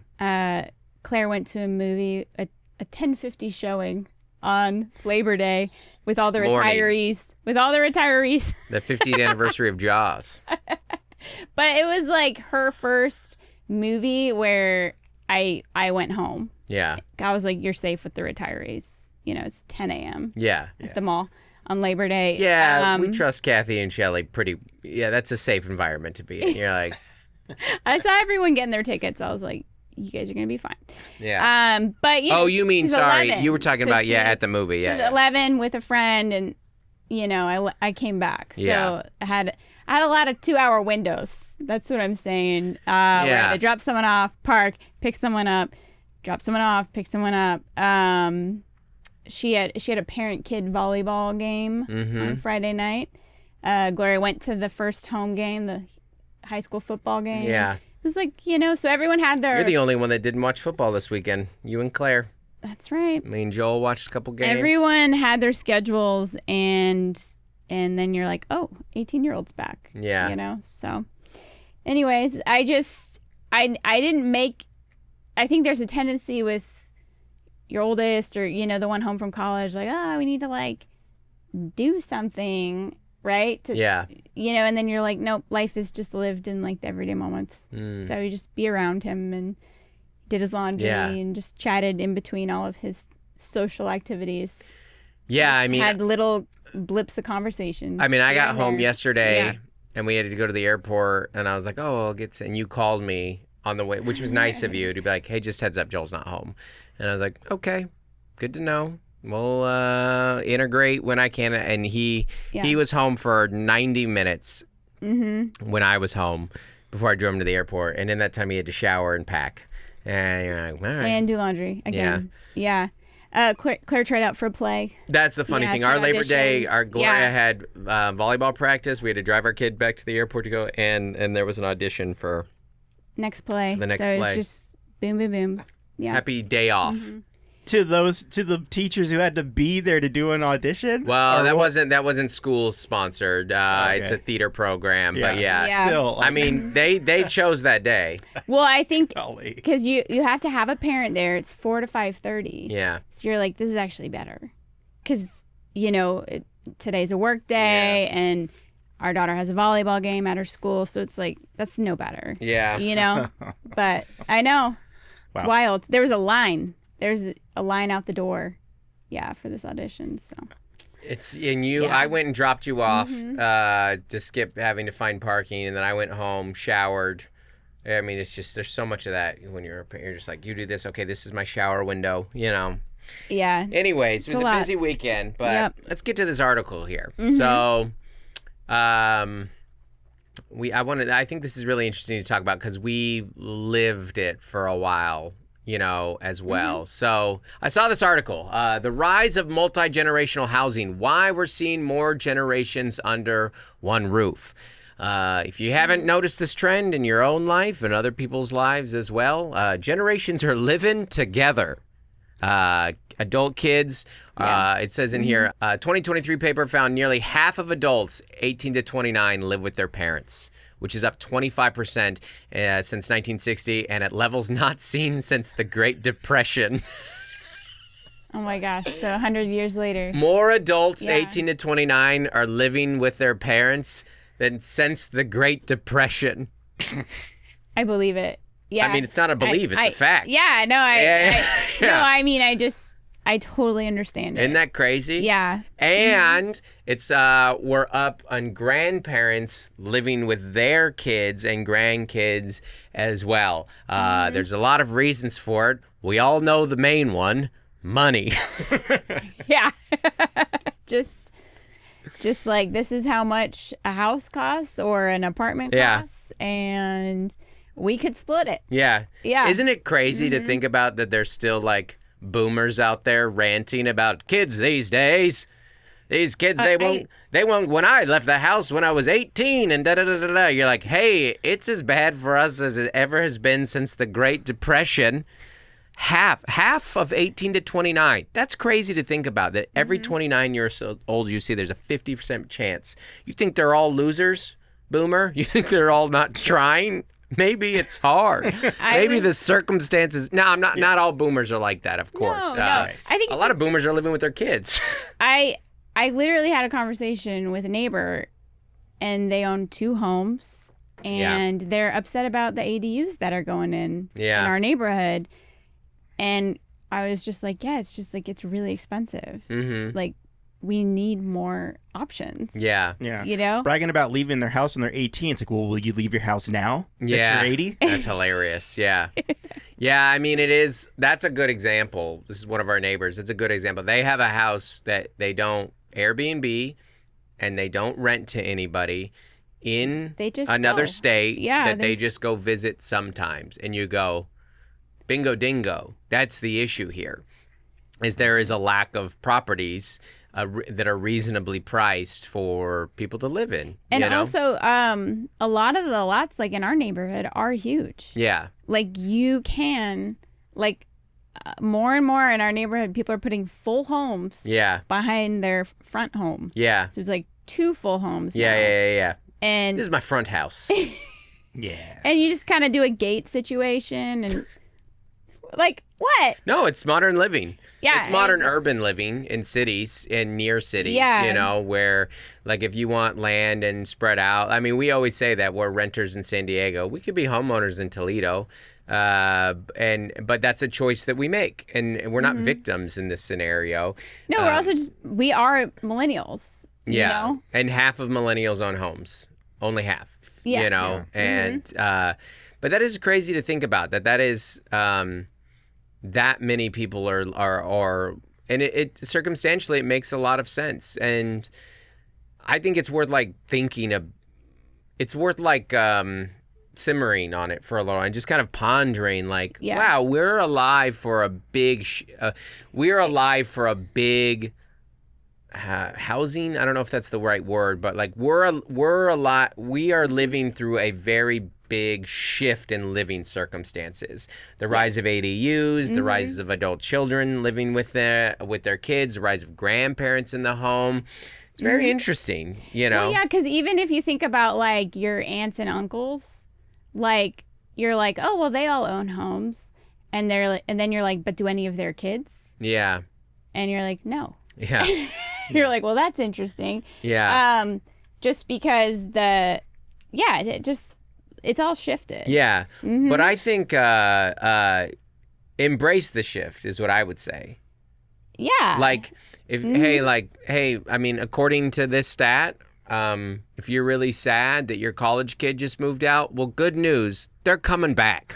Claire went to a movie, a 10:50 showing on Labor Day with all the retirees. The 50th anniversary of Jaws. But it was like her first movie where I went home. Yeah. I was like, you're safe with the retirees. It's 10 a.m. Yeah. At the mall on Labor Day. Yeah, we trust Kathy and Shelley that's a safe environment to be in. You're like... I saw everyone getting their tickets. I was like, you guys are going to be fine. Yeah. But, you mean, sorry, 11. You were talking about, at the movie. She was 11 with a friend, and, I came back. So I had a lot of 2-hour windows. That's what I'm saying. Where I had to drop someone off, park, pick someone up, drop someone off, pick someone up. She had a parent-kid volleyball game on Friday night. Gloria went to the first home game, the high school football game. Yeah. It was like, so everyone had their... You're the only one that didn't watch football this weekend. You and Claire. That's right. Me and Joel watched a couple games. Everyone had their schedules, and then you're like, oh, 18-year-old's back. Yeah. So anyways, I didn't make... I think there's a tendency with your oldest or, the one home from college, like, we need to, like, do something, right? And then you're like, nope, life is just lived in, like, the everyday moments. So you just be around him and did his laundry and just chatted in between all of his social activities. Yeah, had little blips of conversation. I got home yesterday and we had to go to the airport, and I was like, I'll get... And you called me on the way, which was nice of you to be like, hey, just heads up, Joel's not home. And I was like, okay, good to know. We'll integrate when I can. And he was home for 90 minutes when I was home before I drove him to the airport. And in that time, he had to shower and pack. And you're like, all right. And do laundry again. Yeah. Claire tried out for a play. That's the funny thing. Our Labor Day, our Gloria had volleyball practice. We had to drive our kid back to the airport to go. And there was an audition for next play. The next play. So it was just boom, boom, boom. Yeah. Happy day off. To the teachers who had to be there to do an audition. Well, that wasn't school sponsored. Okay. It's a theater program, but still. They chose that day. Well, I think because you have to have a parent there. It's 4 to 5:30. Yeah. So you're like, this is actually better, because today's a work day and our daughter has a volleyball game at her school, so it's like that's no better. Yeah. But I know. Wow. It's wild. There was a line. There's a line out the door, for this audition. So I went and dropped you off to skip having to find parking, and then I went home, showered. It's just there's so much of that when you're just like, you do this, okay, this is my shower window, Yeah. Anyways, it was a busy weekend, but let's get to this article here. So, I think this is really interesting to talk about because we lived it for a while, as well. So I saw this article, The Rise of Multigenerational Housing, Why We're Seeing More Generations Under One Roof. If you haven't noticed this trend in your own life and other people's lives as well, generations are living together. Adult kids, it says in here, 2023 paper found nearly half of adults 18 to 29 live with their parents, which is up 25% since 1960 and at levels not seen since the Great Depression. Oh my gosh, so 100 years later. More adults 18 to 29 are living with their parents than since the Great Depression. I believe it. Yeah. It's not a belief, it's a fact. Yeah, no, I totally understand it. Isn't that crazy? Yeah. And it's we're up on grandparents living with their kids and grandkids as well. There's a lot of reasons for it. We all know the main one, money. Yeah. Just like this is how much a house costs or an apartment costs, and we could split it. Yeah. Yeah. Isn't it crazy to think about that there's still like boomers out there ranting about kids these days. These kids, they won't. When I left the house when I was 18 and da-da-da-da-da. You're like, hey, it's as bad for us as it ever has been since the Great Depression. Half of 18 to 29. That's crazy to think about, that every 29 years old you see, there's a 50% chance. You think they're all losers, boomer? You think they're all not trying? Maybe it's hard. Maybe the circumstances. No, I'm not. Not all boomers are like that, of course. No. I think a lot of boomers are living with their kids. I literally had a conversation with a neighbor, and they own 2 homes, and they're upset about the ADUs that are going in our neighborhood. And I was just like, yeah, it's just like, it's really expensive. Mm-hmm. Like, we need more options. Yeah. You know? Bragging about leaving their house when they're 18. It's like, well, will you leave your house now that you're 80? That's hilarious. Yeah. Yeah, I mean, that's a good example. This is one of our neighbors. It's a good example. They have a house that they don't Airbnb and they don't rent to anybody in another state that they just go visit sometimes. And you go, bingo dingo. That's the issue here, is there is a lack of properties that are reasonably priced for people to live in. And also, a lot of the lots, like in our neighborhood, are huge. Yeah. Like you can, more and more in our neighborhood, people are putting full homes behind their front home. Yeah. So it's like 2 full homes now. Yeah. And this is my front house. Yeah. And you just kind of do a gate situation and like, what? No, it's modern living. Yeah. It's modern urban living in cities and near cities, where like if you want land and spread out. I mean, we always say that we're renters in San Diego. We could be homeowners in Toledo. But that's a choice that we make, and we're not victims in this scenario. No, we're also we are millennials. Yeah. You know? And half of millennials own homes. Only half. Yeah. You know, and but that is crazy to think about, that is that many people are and it circumstantially it makes a lot of sense, and I think it's worth simmering on it for a little and just kind of pondering wow, we're alive for a big housing, I don't know if that's the right word, but like we are living through a very big shift in living circumstances. The rise of ADUs, the rise of adult children living with their kids, the rise of grandparents in the home. It's very interesting, you know. Well, yeah, because even if you think about like your aunts and uncles, like you're like, oh well, they all own homes, and then you're like, but do any of their kids? Yeah. And you're like, no. Yeah. You're like, well, that's interesting. Yeah. Just because it's all shifted. Yeah. But I think embrace the shift is what I would say. Yeah. Like hey, I mean, according to this stat, if you're really sad that your college kid just moved out, well, good news, they're coming back.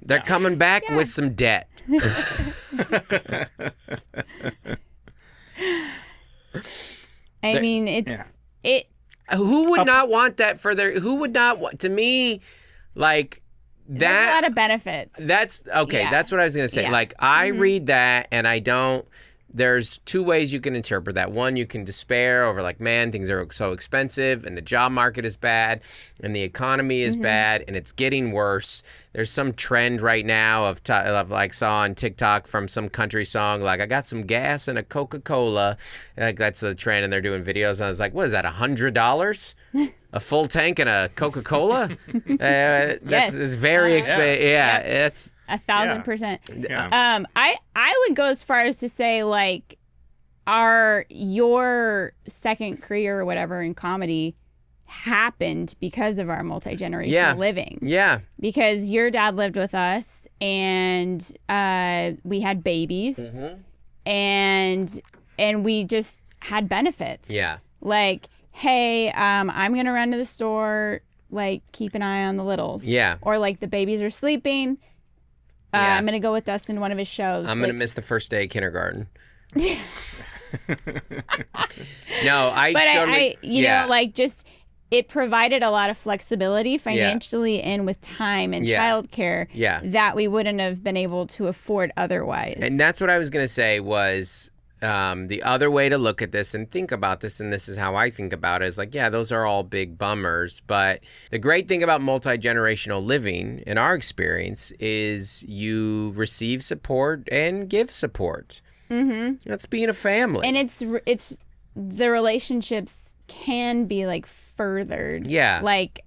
They're coming back with some debt. I mean, it. Who would not want that for their? Who would not want? To me, like that. There's a lot of benefits. That's okay. Yeah. That's what I was gonna say. Yeah. Like I read that and I don't. There's 2 ways you can interpret that. One, you can despair over like, man, things are so expensive and the job market is bad and the economy is bad and it's getting worse. There's some trend right now of like saw on TikTok from some country song, like I got some gas and a Coca-Cola. Like that's the trend, and they're doing videos. And I was like, what is that, $100? A full tank and a Coca-Cola? It's very expensive. Yeah, it's 1,000%. Yeah. I would go as far as to say like, your second career or whatever in comedy happened because of our multi-generational living. Yeah. Because your dad lived with us and we had babies and we just had benefits. Yeah. Like, hey, I'm going to run to the store, like keep an eye on the littles. Yeah. Or like the babies are sleeping. I'm going to go with Dustin to one of his shows. I'm going to miss the first day of kindergarten. No, I know, like just it provided a lot of flexibility financially and with time and childcare that we wouldn't have been able to afford otherwise. And that's what I was going to say was the other way to look at this and think about this, and this is how I think about it, is like, yeah, those are all big bummers. But the great thing about multi-generational living, in our experience, is you receive support and give support. Mm-hmm. That's being a family. And it's the relationships can be like furthered. Yeah. Like,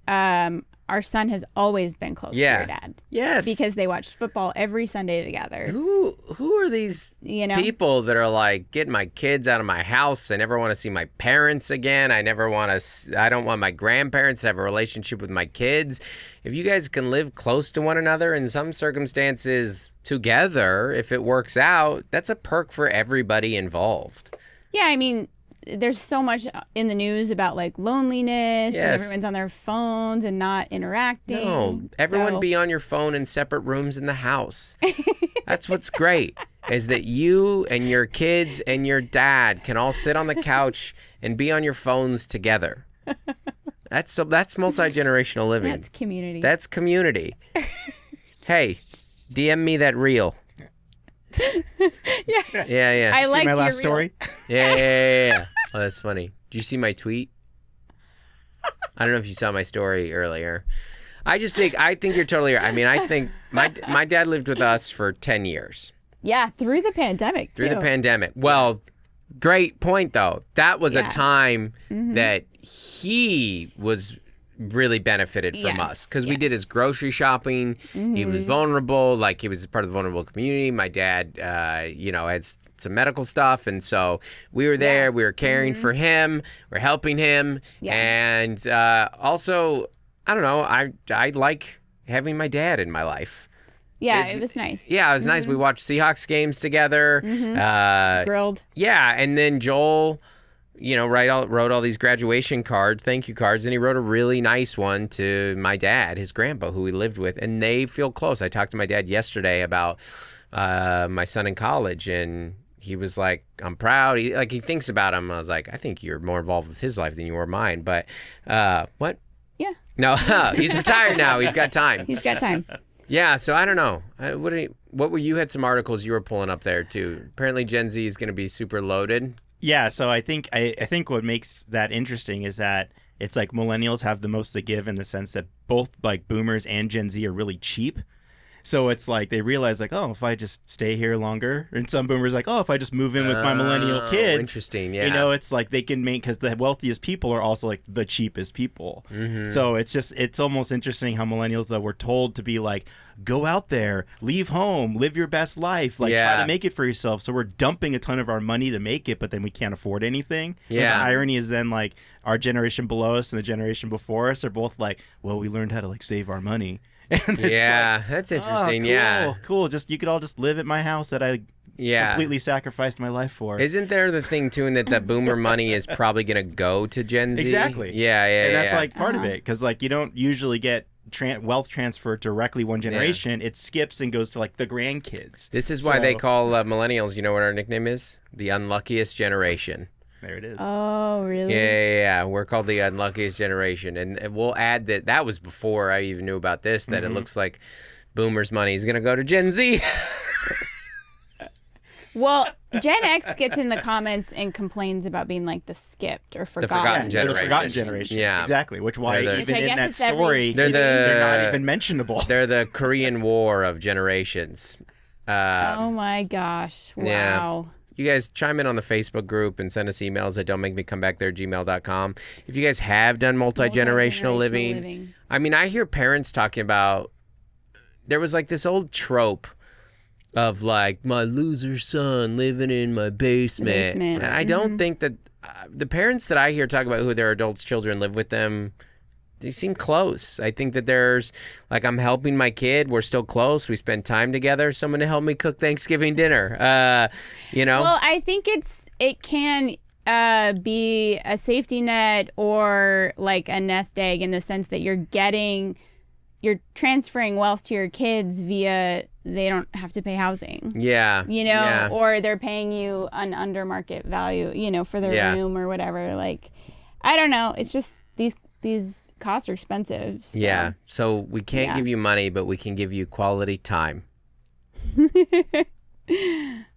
our son has always been close to your dad. Yes. Because they watched football every Sunday together. Who are these people that are like, get my kids out of my house? I never want to see my parents again. I don't want my grandparents to have a relationship with my kids. If you guys can live close to one another in some circumstances together, if it works out, that's a perk for everybody involved. Yeah, I mean, there's so much in the news about like loneliness and everyone's on their phones and not interacting. No, everyone be on your phone in separate rooms in the house. That's what's great, is that you and your kids and your dad can all sit on the couch and be on your phones together. That's multi-generational living. That's community. That's community. Hey, DM me that reel. Yeah. I like my your last reel. story. Yeah. Oh, that's funny. Did you see my tweet? I don't know if you saw my story earlier. I think you're totally right. I mean, I think my dad lived with us for 10 years. Yeah, through the pandemic, too. Through the pandemic. Well, great point, though. That was a time that he was really benefited from us, because we did his grocery shopping. He was vulnerable, like he was part of the vulnerable community. My dad had some medical stuff, and so we were there. We were caring for him, we're helping him, and also, I don't know, I like having my dad in my life. It was nice. Yeah, it was nice. We watched Seahawks games together. Grilled. Yeah, and then Joel wrote all these graduation cards, thank you cards, and he wrote a really nice one to my dad, his grandpa, who he lived with, and they feel close. I talked to my dad yesterday about my son in college, and he was like, I'm proud. He thinks about him. I was like, I think you're more involved with his life than you were mine. But what? Yeah. No, he's retired now. He's got time. He's got time. Yeah, so I don't know. What were you had some articles you were pulling up there too? Apparently Gen Z is going to be super loaded. Yeah, so I think what makes that interesting is that it's like millennials have the most to give, in the sense that both like boomers and Gen Z are really cheap. So it's like they realize like, oh, if I just stay here longer, and some boomers like, oh, if I just move in with my millennial kids. Interesting, yeah. It's like they can make, because the wealthiest people are also like the cheapest people. So it's almost interesting how millennials, though, were told to be like, go out there, leave home, live your best life, try to make it for yourself. So we're dumping a ton of our money to make it, but then we can't afford anything. Yeah. And the irony is then like our generation below us and the generation before us are both like, well, we learned how to like save our money. And that's interesting. Cool, yeah, cool. You could all just live at my house that I completely sacrificed my life for. Isn't there the thing too, in that boomer money is probably going to go to Gen Z? Exactly. Yeah. And that's like part of it, because like you don't usually get wealth transfer directly one generation. It skips and goes to like the grandkids. This is why they call millennials. You know what our nickname is? The unluckiest generation. There it is. Oh, really? Yeah. We're called the unluckiest generation. And we'll add that was before I even knew about this, that it looks like boomers' money is going to go to Gen Z. Well, Gen X gets in the comments and complains about being like the skipped or forgotten. generation. They're the forgotten generation. Yeah. Exactly. Which in that it's story, they're not even mentionable. They're the Korean War of generations. Oh my gosh. Wow. Yeah. You guys chime in on the Facebook group and send us emails at don'tmakemecomebackthere@gmail.com. If you guys have done multi-generational living. I mean, I hear parents talking about, there was like this old trope of like, my loser son living in my basement. And I don't think that the parents that I hear talk about who their adults' children live with them, they seem close. I think that there's like, I'm helping my kid. We're still close. We spend time together. Someone to help me cook Thanksgiving dinner. Well, I think it can be a safety net or like a nest egg, in the sense that you're transferring wealth to your kids via, they don't have to pay housing. Yeah. Or they're paying you an under market value, for their room or whatever. Like, I don't know. It's just these these costs are expensive. So. Yeah. So we can't give you money, but we can give you quality time.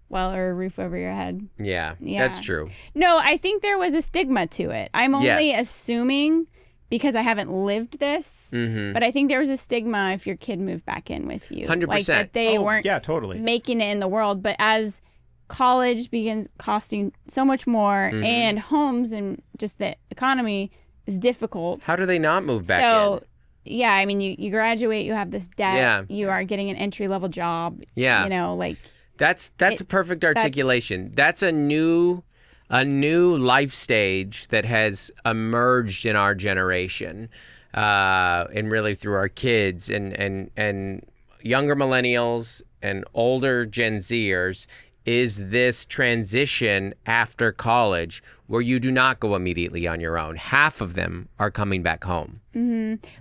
Well, or a roof over your head. Yeah, that's true. No, I think there was a stigma to it. I'm only assuming because I haven't lived this, but I think there was a stigma if your kid moved back in with you. 100%. Like that they weren't totally making it in the world. But as college begins costing so much more and homes and just the economy is difficult. How do they not move back in? Yeah, I mean, you graduate, you have this debt, you are getting an entry-level job. Yeah. You know, like... That's a perfect articulation. That's a new life stage that has emerged in our generation, and really through our kids and younger millennials and older Gen Zers, is this transition after college where you do not go immediately on your own. Half of them are coming back home.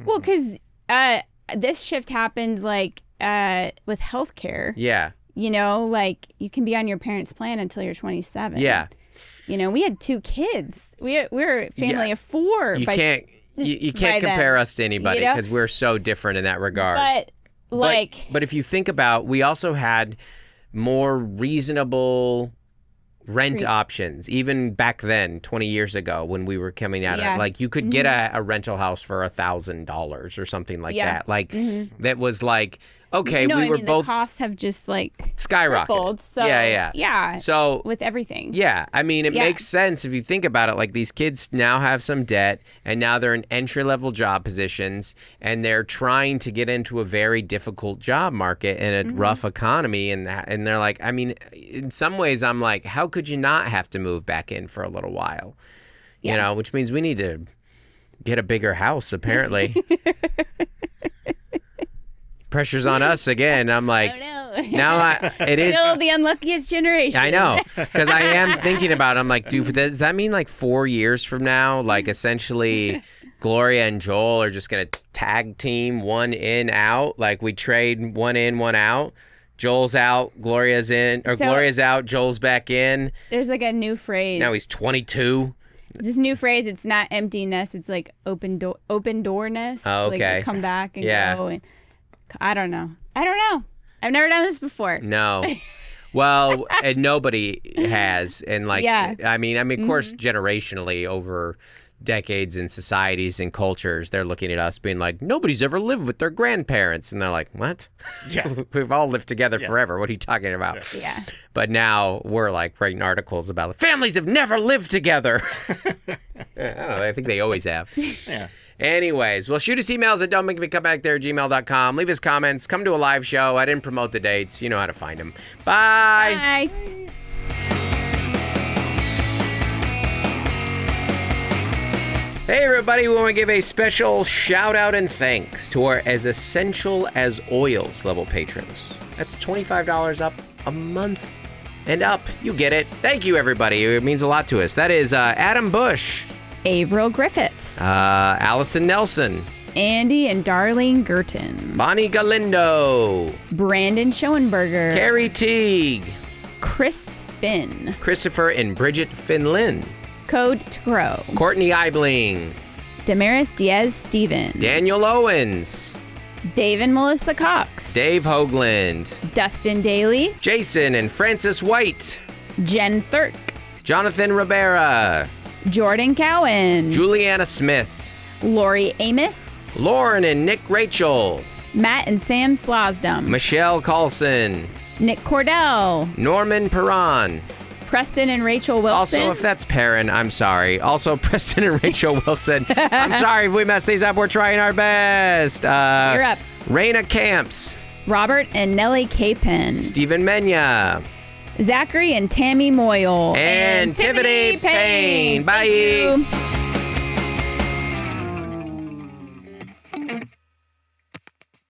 Well, because this shift happened like with healthcare. Yeah. You know, like you can be on your parents' plan until you're 27. Yeah. You know, we had 2 kids. We're a family of 4. You can't compare us to anybody because we're so different in that regard. But if you think about, we also had more reasonable rent options, even back then, 20 years ago when we were coming out of, like you could get a rental house for $1,000 or something like that. Like that was like, okay, we were both. The costs have just like skyrocketed. Tripled, so, yeah. So with everything. Yeah, I mean, it makes sense if you think about it. Like these kids now have some debt, and now they're in entry-level job positions, and they're trying to get into a very difficult job market and a rough economy, and they're like, I mean, in some ways, I'm like, how could you not have to move back in for a little while? You know, which means we need to get a bigger house, apparently. Pressure's on us again. I'm like, it is still the unluckiest generation. I know, because I am thinking about it. I'm like, dude, does that mean like 4 years from now, like essentially Gloria and Joel are just going to tag team one in, out? Like we trade one in, one out? Joel's out, Gloria's in, or Gloria's out, Joel's back in. There's like a new phrase. Now he's 22. This new phrase, it's not empty nest, it's like open door nest. Oh, okay. Like come back and go. And I don't know. I've never done this before. No. Well, and nobody has. And like, I mean, of course, generationally over decades and societies and cultures, they're looking at us being like, nobody's ever lived with their grandparents. And they're like, what? Yeah. We've all lived together forever. What are you talking about? Yeah. But now we're like writing articles about families have never lived together. I don't know. I think they always have. Yeah. Anyways, well, shoot us emails at don'tmakemecomebackthere@gmail.com. Leave us comments. Come to a live show. I didn't promote the dates. You know how to find them. Bye. Bye. Hey, everybody. We want to give a special shout out and thanks to our As Essential as Oils level patrons. That's $25 up a month and up. You get it. Thank you, everybody. It means a lot to us. That is Adam Bush. Averill Griffiths. Allison Nelson. Andy and Darlene Girton. Bonnie Galindo. Brandon Schoenberger. Carrie Teague. Chris Finn. Christopher and Bridget Finlin. Code to Grow. Courtney Eibling. Damaris Diaz-Stevens. Daniel Owens. Dave and Melissa Cox. Dave Hoagland. Dustin Daly. Jason and Francis White. Jen Thirk. Jonathan Rivera. Jordan Cowan. Juliana Smith. Lori Amos. Lauren and Nick Rachel. Matt and Sam Slosdom. Michelle Carlson. Nick Cordell. Norman Perron. Preston and Rachel Wilson. Also, if that's Perrin, I'm sorry. Also, Preston and Rachel Wilson. I'm sorry if we messed these up. We're trying our best. You're up. Raina Camps. Robert and Nellie Capin. Stephen Menya. Zachary and Tammy Moyle. And Tiffany Payne. Bye. Thank you.